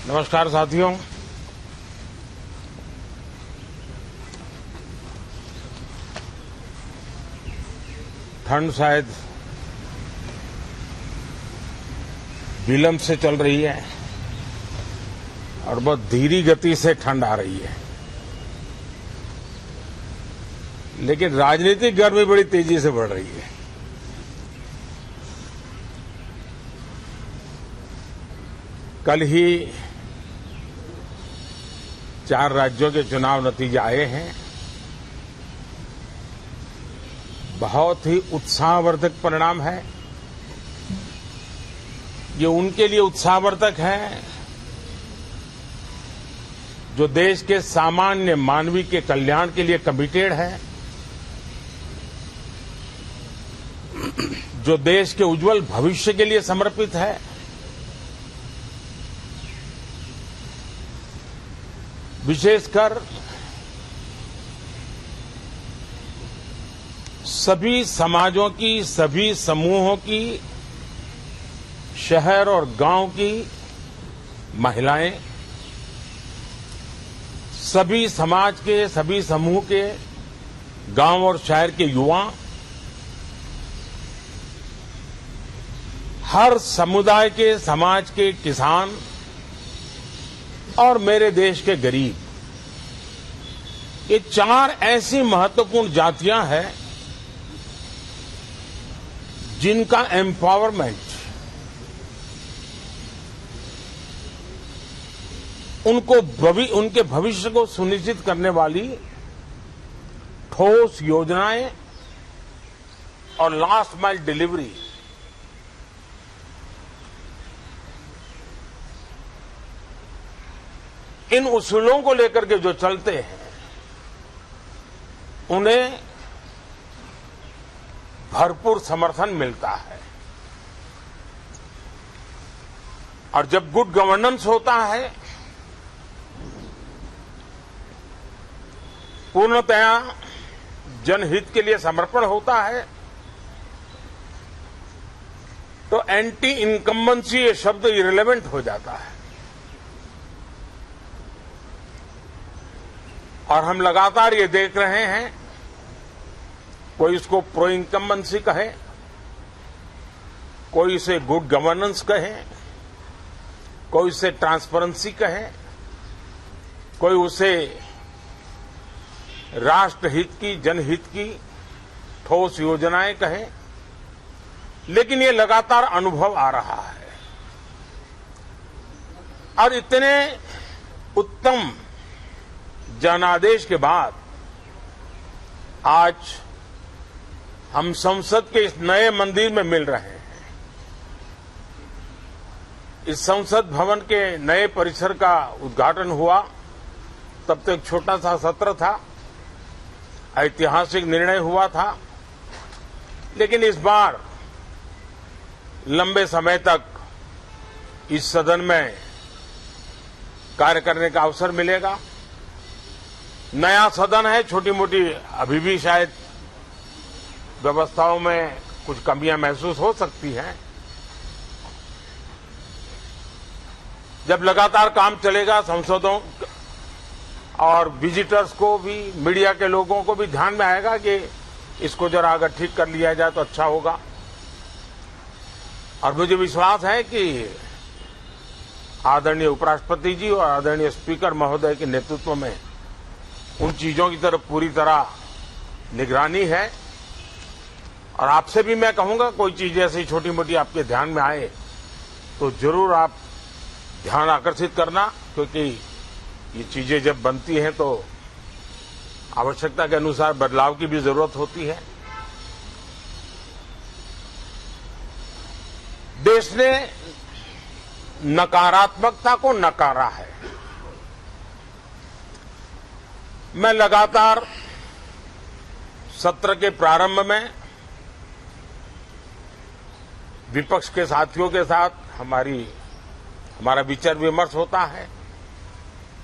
नमस्कार साथियों। ठंड शायद विलंब से चल रही है और बहुत धीमी गति से ठंड आ रही है, लेकिन राजनीतिक गर्मी बड़ी तेजी से बढ़ रही है। कल ही 4 राज्यों के चुनाव नतीजे आए हैं। बहुत ही उत्साहवर्धक परिणाम है। ये उनके लिए उत्साहवर्धक है जो देश के सामान्य मानवी के कल्याण के लिए कमिटेड है, जो देश के उज्जवल भविष्य के लिए समर्पित है, विशेषकर सभी समाजों की, सभी समूहों की, शहर और गांव की महिलाएं, सभी समाज के, सभी समूह के, गांव और शहर के युवा, हर समुदाय के, समाज के किसान और मेरे देश के गरीब, ये 4 ऐसी महत्वपूर्ण जातियां हैं जिनका एम्पावरमेंट, उनके भविष्य को सुनिश्चित करने वाली ठोस योजनाएं और लास्ट माइल डिलीवरी, इन उसूलों को लेकर के जो चलते हैं उन्हें भरपूर समर्थन मिलता है। और जब गुड गवर्नेंस होता है, पूर्णतया जनहित के लिए समर्पण होता है, तो एंटी इनकम्बेंसी ये शब्द इरेलेवेंट हो जाता है। और हम लगातार ये देख रहे हैं, कोई इसको प्रो इनकम्बेंसी कहे, कोई इसे गुड गवर्नेंस कहे, कोई इसे ट्रांसपेरेंसी कहे, कोई उसे राष्ट्रहित की, जनहित की ठोस योजनाएं कहे, लेकिन ये लगातार अनुभव आ रहा है। और इतने उत्तम जनादेश के बाद आज हम संसद के इस नए मंदिर में मिल रहे हैं। इस संसद भवन के नए परिसर का उद्घाटन हुआ, तब तो एक छोटा सा सत्र था, ऐतिहासिक निर्णय हुआ था, लेकिन इस बार लंबे समय तक इस सदन में कार्य करने का अवसर मिलेगा। नया सदन है, छोटी मोटी अभी भी शायद व्यवस्थाओं में कुछ कमियां महसूस हो सकती हैं। जब लगातार काम चलेगा, सांसदों और विजिटर्स को भी, मीडिया के लोगों को भी ध्यान में आएगा कि इसको जरा अगर ठीक कर लिया जाए तो अच्छा होगा। और मुझे विश्वास है कि आदरणीय उपराष्ट्रपति जी और आदरणीय स्पीकर महोदय के नेतृत्व में उन चीजों की तरफ पूरी तरह निगरानी है। और आपसे भी मैं कहूंगा, कोई चीज ऐसी छोटी मोटी आपके ध्यान में आए तो जरूर आप ध्यान आकर्षित करना, क्योंकि ये चीजें जब बनती हैं तो आवश्यकता के अनुसार बदलाव की भी जरूरत होती है। देश ने नकारात्मकता को नकारा है। मैं लगातार सत्र के प्रारंभ में विपक्ष के साथियों के साथ हमारा विचार विमर्श होता है,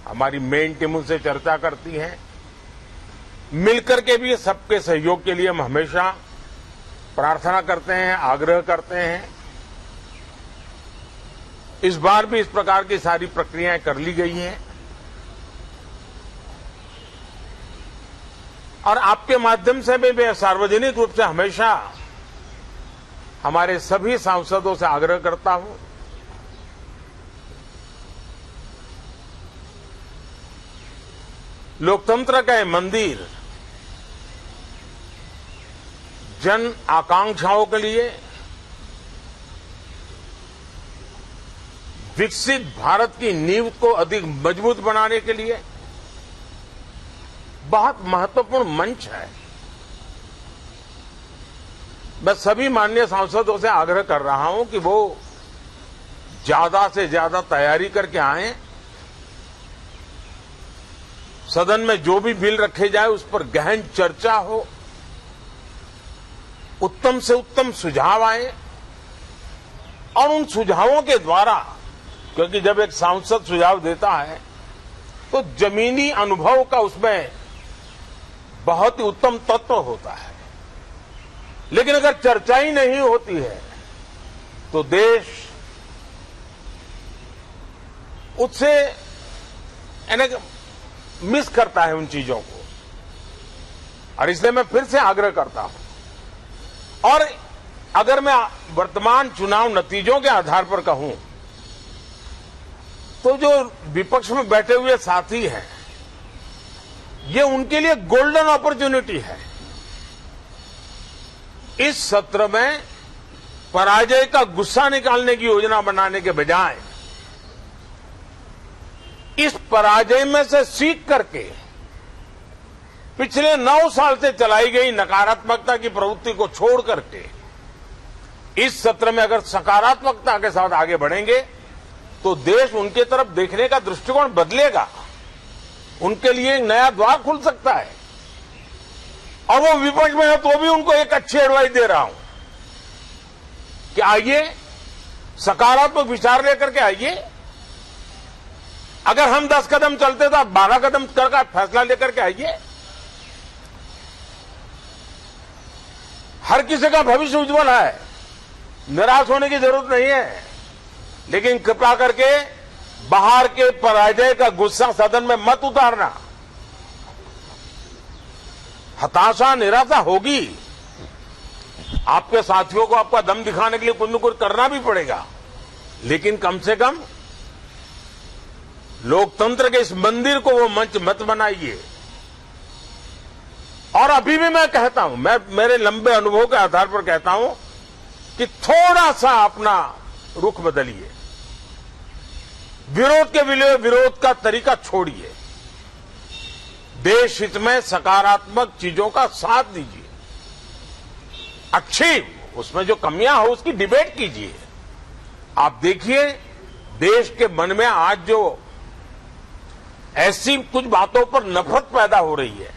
हमारी मेन टीम उनसे चर्चा करती है। मिलकर के भी सबके सहयोग के लिए हम हमेशा प्रार्थना करते हैं, आग्रह करते हैं। इस बार भी इस प्रकार की सारी प्रक्रियाएं कर ली गई हैं और आपके माध्यम से भी मैं सार्वजनिक रूप से हमेशा हमारे सभी सांसदों से आग्रह करता हूं लोकतंत्र का ये मंदिर जन आकांक्षाओं के लिए विकसित भारत की नींव को अधिक मजबूत बनाने के लिए बहुत महत्वपूर्ण मंच है। मैं सभी माननीय सांसदों से आग्रह कर रहा हूं कि वो ज्यादा से ज्यादा तैयारी करके आएं, सदन में जो भी बिल रखे जाए उस पर गहन चर्चा हो, उत्तम से उत्तम सुझाव आए और उन सुझावों के द्वारा, क्योंकि जब एक सांसद सुझाव देता है तो जमीनी अनुभव का उसमें बहुत ही उत्तम तत्व होता है, लेकिन अगर चर्चा ही नहीं होती है तो देश उससे मिस करता है उन चीजों को। और इसलिए मैं फिर से आग्रह करता हूं और अगर मैं वर्तमान चुनाव नतीजों के आधार पर कहूं तो जो विपक्ष में बैठे हुए साथी हैं ये उनके लिए गोल्डन अपॉर्चुनिटी है। इस सत्र में पराजय का गुस्सा निकालने की योजना बनाने के बजाय इस पराजय में से सीख करके पिछले 9 साल से चलाई गई नकारात्मकता की प्रवृत्ति को छोड़ करके इस सत्र में अगर सकारात्मकता के साथ आगे बढ़ेंगे तो देश उनके तरफ देखने का दृष्टिकोण बदलेगा, उनके लिए एक नया द्वार खुल सकता है। और वो विपक्ष में है तो भी उनको एक अच्छी एडवाइस दे रहा हूं कि आइए सकारात्मक विचार लेकर के आइए। अगर हम 10 कदम चलते तो आप 12 कदम करके फैसला लेकर के आइए। हर किसी का भविष्य उज्जवल है, निराश होने की जरूरत नहीं है, लेकिन कृपा करके बाहर के पराजय का गुस्सा सदन में मत उतारना। हताशा निराशा होगी, आपके साथियों को आपका दम दिखाने के लिए कुछ न कुछ करना भी पड़ेगा, लेकिन कम से कम लोकतंत्र के इस मंदिर को वो मंच मत बनाइए। और अभी भी मैं कहता हूं, मैं मेरे लंबे अनुभव के आधार पर कहता हूं कि थोड़ा सा अपना रुख बदलिए, विरोध के लिए विरोध का तरीका छोड़िए, देश हित में सकारात्मक चीजों का साथ दीजिए, अच्छी उसमें जो कमियां हो उसकी डिबेट कीजिए। आप देखिए देश के मन में आज जो ऐसी कुछ बातों पर नफरत पैदा हो रही है,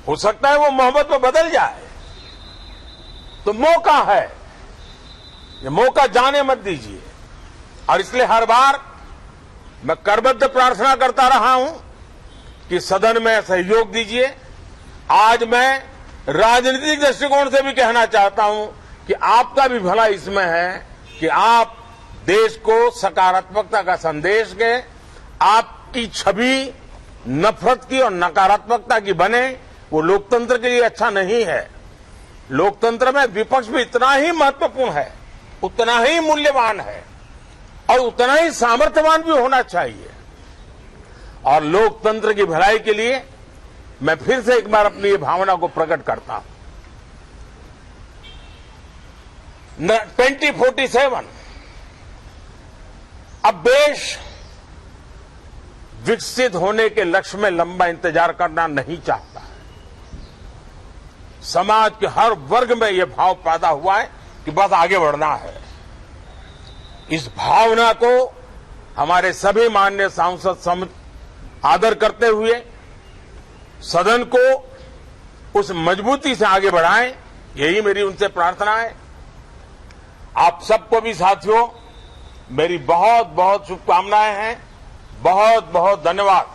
हो सकता है वो मोहब्बत में बदल जाए, तो मौका है, ये मौका जाने मत दीजिए। और इसलिए हर बार मैं करबद्ध प्रार्थना करता रहा हूं कि सदन में सहयोग दीजिए। आज मैं राजनीतिक दृष्टिकोण से भी कहना चाहता हूं कि आपका भी भला इसमें है कि आप देश को सकारात्मकता का संदेश दें, आपकी छवि नफरत की और नकारात्मकता की बने, वो लोकतंत्र के लिए अच्छा नहीं है। लोकतंत्र में विपक्ष भी इतना ही महत्वपूर्ण है, उतना ही मूल्यवान है और उतना ही सामर्थ्यवान भी होना चाहिए। और लोकतंत्र की भलाई के लिए मैं फिर से एक बार अपनी ये भावना को प्रकट करता हूं। 2047 अब देश विकसित होने के लक्ष्य में लंबा इंतजार करना नहीं चाहता है। समाज के हर वर्ग में यह भाव पैदा हुआ है कि बस आगे बढ़ना है। इस भावना को हमारे सभी माननीय सांसद आदर करते हुए सदन को उस मजबूती से आगे बढ़ाएं, यही मेरी उनसे प्रार्थना है। आप सबको भी साथियों मेरी बहुत बहुत शुभकामनाएं हैं। बहुत बहुत धन्यवाद।